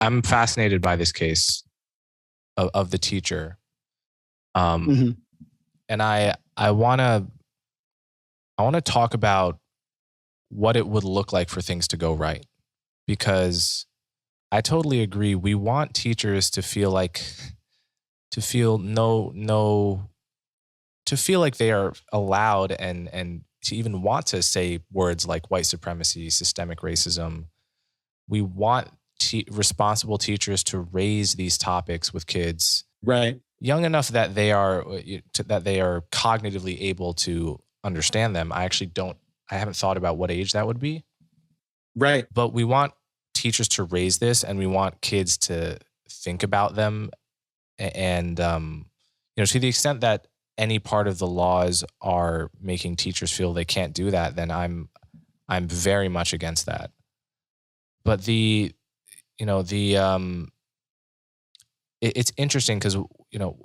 I'm fascinated by this case of the teacher. And I want to talk about what it would look like for things to go right, because I totally agree. We want teachers to feel like they are allowed and to even want to say words like white supremacy, systemic racism. We want responsible teachers to raise these topics with kids, right, young enough that they are cognitively able to understand them. I haven't thought about what age that would be. Right. But we want teachers to raise this, and we want kids to think about them. And, to the extent that any part of the laws are making teachers feel they can't do that, then I'm very much against that. But it's interesting because,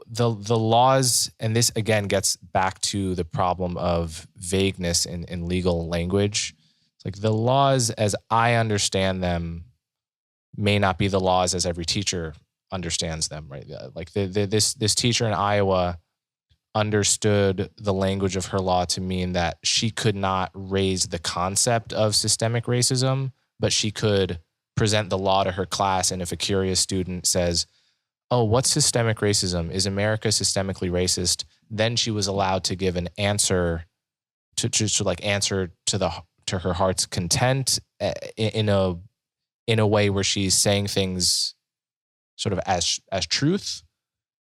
the laws, and this again gets back to the problem of vagueness in legal language. It's like the laws as I understand them may not be the laws as every teacher understands them, right? Like this teacher in Iowa understood the language of her law to mean that she could not raise the concept of systemic racism, but she could present the law to her class. And if a curious student says, "Oh, what's systemic racism? Is America systemically racist?" Then she was allowed to give an answer answer to her heart's content in a way where she's saying things sort of as truth.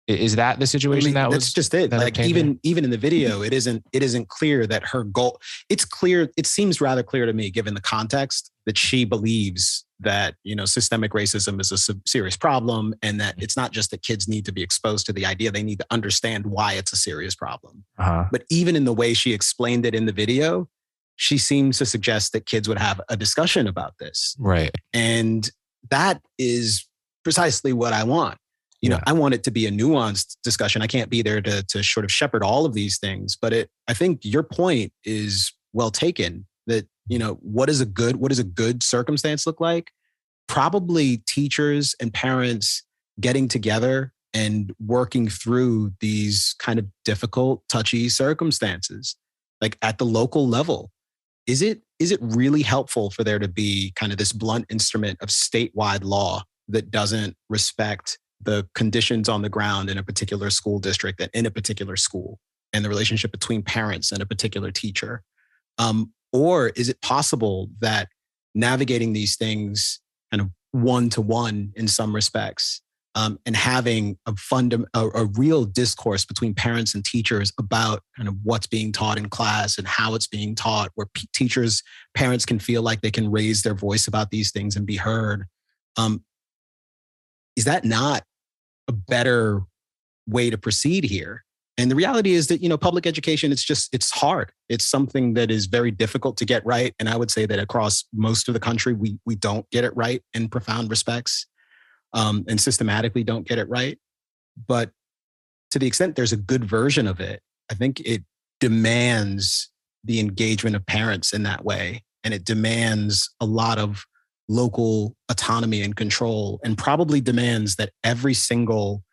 Is that the situation? That's just it. Like even in the video, it isn't clear that her goal. It's clear. It seems rather clear to me, given the context, that she believes that systemic racism is a serious problem, and that it's not just that kids need to be exposed to the idea; they need to understand why it's a serious problem. But even in the way she explained it in the video, she seems to suggest that kids would have a discussion about this, right? And that is precisely what I want. I want it to be a nuanced discussion. I can't be there to sort of shepherd all of these things, but I think your point is well taken. That what does a good circumstance look like? Probably teachers and parents getting together and working through these kind of difficult, touchy circumstances, like at the local level. Is it really helpful for there to be kind of this blunt instrument of statewide law that doesn't respect the conditions on the ground in a particular school district and in a particular school, and the relationship between parents and a particular teacher? Or is it possible that navigating these things kind of one-to-one in some respects, and having a real discourse between parents and teachers about kind of what's being taught in class and how it's being taught, where parents can feel like they can raise their voice about these things and be heard? Is that not a better way to proceed here? And the reality is that, public education, it's hard. It's something that is very difficult to get right. And I would say that across most of the country, we don't get it right in profound respects, and systematically don't get it right. But to the extent there's a good version of it, I think it demands the engagement of parents in that way. And it demands a lot of local autonomy and control, and probably demands that every single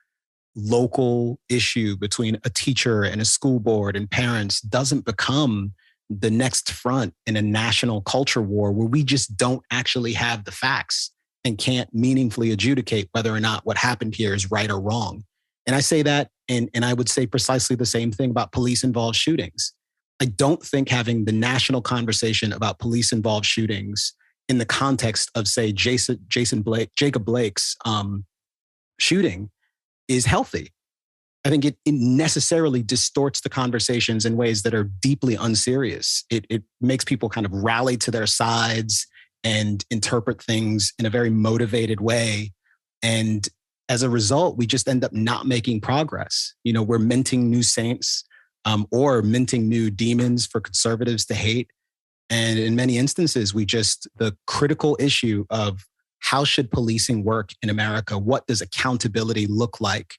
local issue between a teacher and a school board and parents doesn't become the next front in a national culture war where we just don't actually have the facts and can't meaningfully adjudicate whether or not what happened here is right or wrong. And I say that, and I would say precisely the same thing about police-involved shootings. I don't think having the national conversation about police-involved shootings in the context of, say, Jacob Blake's shooting is healthy. I think it necessarily distorts the conversations in ways that are deeply unserious. It makes people kind of rally to their sides and interpret things in a very motivated way. And as a result, we just end up not making progress. We're minting new saints, or minting new demons for conservatives to hate. And in many instances, the critical issue of how should policing work in America? What does accountability look like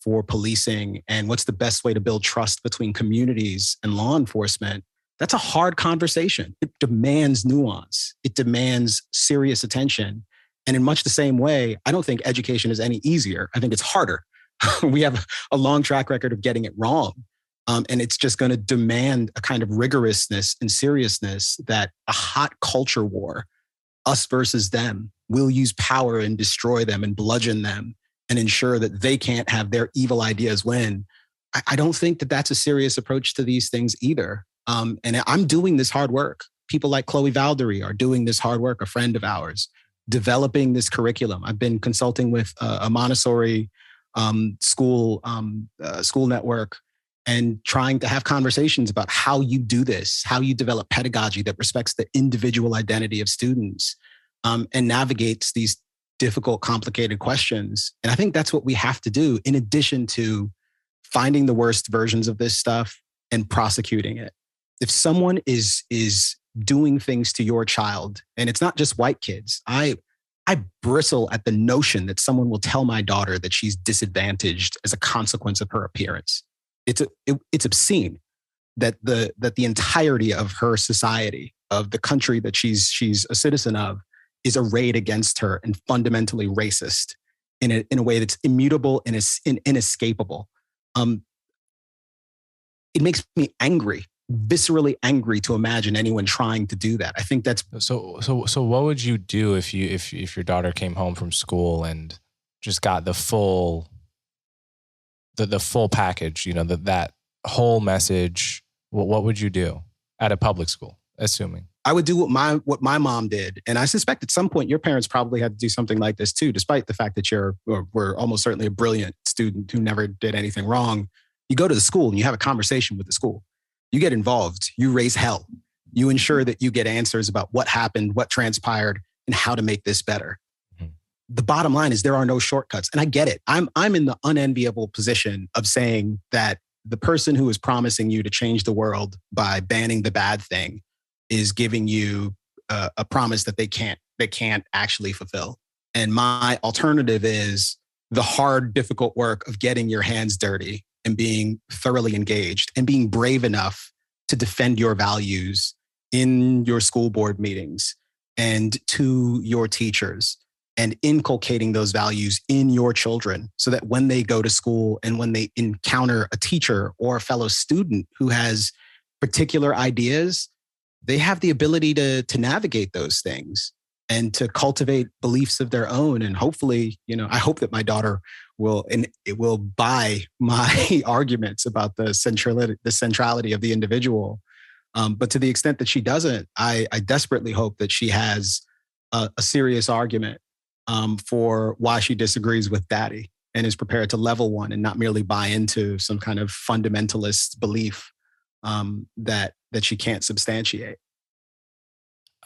for policing? And what's the best way to build trust between communities and law enforcement? That's a hard conversation. It demands nuance. It demands serious attention. And in much the same way, I don't think education is any easier. I think it's harder. We have a long track record of getting it wrong. And it's just going to demand a kind of rigorousness and seriousness that a hot culture war, us versus them, will use power and destroy them and bludgeon them and ensure that they can't have their evil ideas win. I don't think that that's a serious approach to these things either. And I'm doing this hard work. People like Chloe Valdery are doing this hard work, a friend of ours, developing this curriculum. I've been consulting with a Montessori school network and trying to have conversations about how you do this, how you develop pedagogy that respects the individual identity of students and navigates these difficult, complicated questions. And I think that's what we have to do in addition to finding the worst versions of this stuff and prosecuting it. If someone is doing things to your child, and it's not just white kids, I bristle at the notion that someone will tell my daughter that she's disadvantaged as a consequence of her appearance. It's obscene that the entirety of her society, of the country that she's a citizen of, is arrayed against her and fundamentally racist in a way that's immutable and inescapable. It makes me angry, viscerally angry to imagine anyone trying to do that. I think that's so. What would you do if your daughter came home from school and just got the full package? That whole message. What would you do at a public school? Assuming I would do what my mom did, and I suspect at some point your parents probably had to do something like this too, despite the fact that we're almost certainly a brilliant student who never did anything wrong. You go to the school and you have a conversation with the school. You get involved. You raise hell. You ensure that you get answers about what happened, what transpired, and how to make this better. Mm-hmm. The bottom line is there are no shortcuts, and I get it. I'm in the unenviable position of saying that the person who is promising you to change the world by banning the bad thing is giving you a promise that they can't actually fulfill. And my alternative is the hard, difficult work of getting your hands dirty and being thoroughly engaged and being brave enough to defend your values in your school board meetings and to your teachers, and inculcating those values in your children so that when they go to school and when they encounter a teacher or a fellow student who has particular ideas, they have the ability to navigate those things and to cultivate beliefs of their own. And hopefully, I hope that my daughter will buy my arguments about the centrality of the individual. But to the extent that she doesn't, I desperately hope that she has a serious argument for why she disagrees with daddy and is prepared to level one and not merely buy into some kind of fundamentalist belief that she can't substantiate.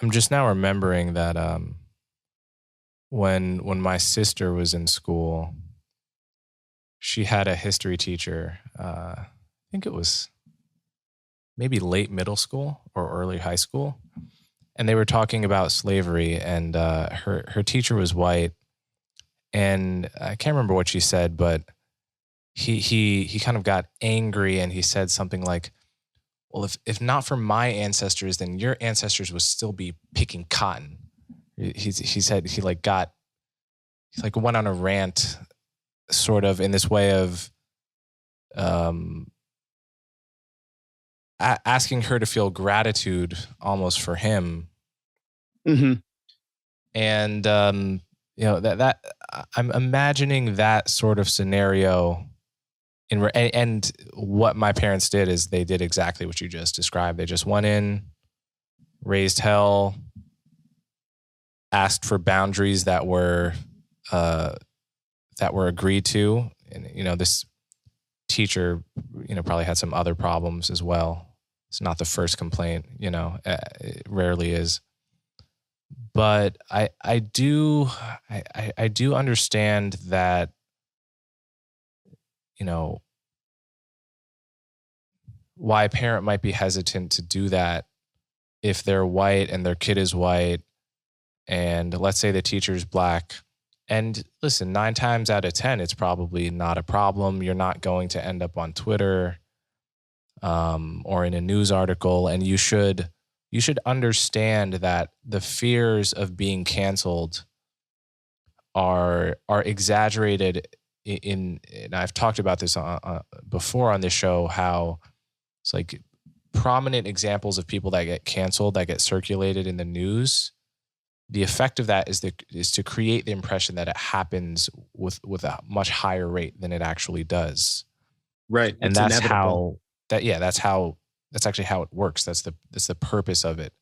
I'm just now remembering that when my sister was in school, she had a history teacher. I think it was maybe late middle school or early high school, and they were talking about slavery. And her teacher was white, and I can't remember what she said, but he kind of got angry, and he said something like, well, if not for my ancestors, then your ancestors would still be picking cotton. He said he went on a rant, sort of in this way of asking her to feel gratitude almost for him. Mm-hmm. And that I'm imagining that sort of scenario. And what my parents did is they did exactly what you just described. They just went in, raised hell, asked for boundaries that were agreed to. And, this teacher, probably had some other problems as well. It's not the first complaint, it rarely is. But I do understand that, why a parent might be hesitant to do that if they're white and their kid is white, and let's say the teacher's black. And listen, 9 times out of 10, it's probably not a problem. You're not going to end up on Twitter or in a news article. And you should understand that the fears of being canceled are exaggerated in and I've talked about this before on this show, how it's like prominent examples of people that get canceled, that get circulated in the news. The effect of that is to create the impression that it happens with a much higher rate than it actually does. Right. And it's that's inevitable. that's actually how it works. That's the purpose of it.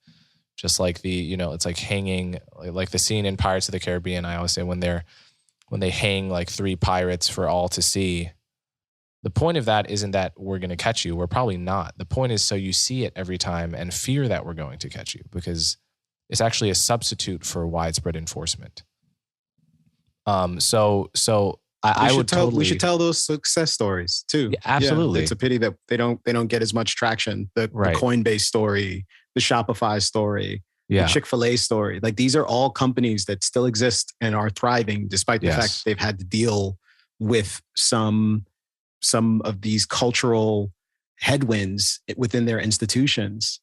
Just like it's like hanging, like the scene in Pirates of the Caribbean. I always say when they hang like 3 pirates for all to see. The point of that isn't that we're going to catch you. We're probably not. The point is so you see it every time and fear that we're going to catch you, because it's actually a substitute for widespread enforcement. So I would totally. We should tell those success stories too. Yeah, absolutely. Yeah, it's a pity that they don't get as much traction. The Coinbase story, the Shopify story, the Chick-fil-A story. Like, these are all companies that still exist and are thriving despite the fact that they've had to deal with some of these cultural headwinds within their institutions.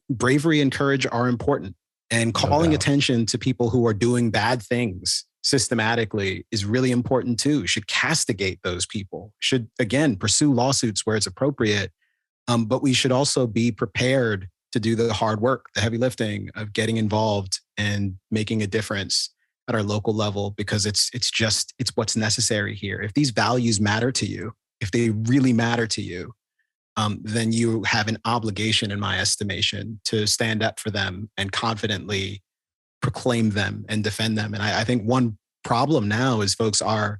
Bravery and courage are important. And calling attention to people who are doing bad things systematically is really important too. Should castigate those people. Should, again, pursue lawsuits where it's appropriate. But we should also be prepared to do the hard work, the heavy lifting of getting involved and making a difference at our local level, because it's what's necessary here. If these values matter to you, if they really matter to you, then you have an obligation, in my estimation, to stand up for them and confidently proclaim them and defend them. And I think one problem now is folks are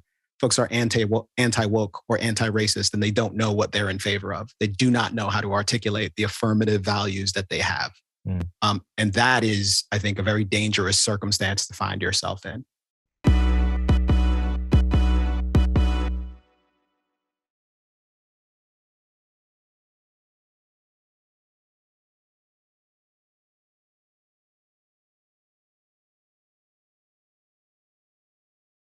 anti-woke or anti-racist, and they don't know what they're in favor of. They do not know how to articulate the affirmative values that they have. And that is, I think, a very dangerous circumstance to find yourself in.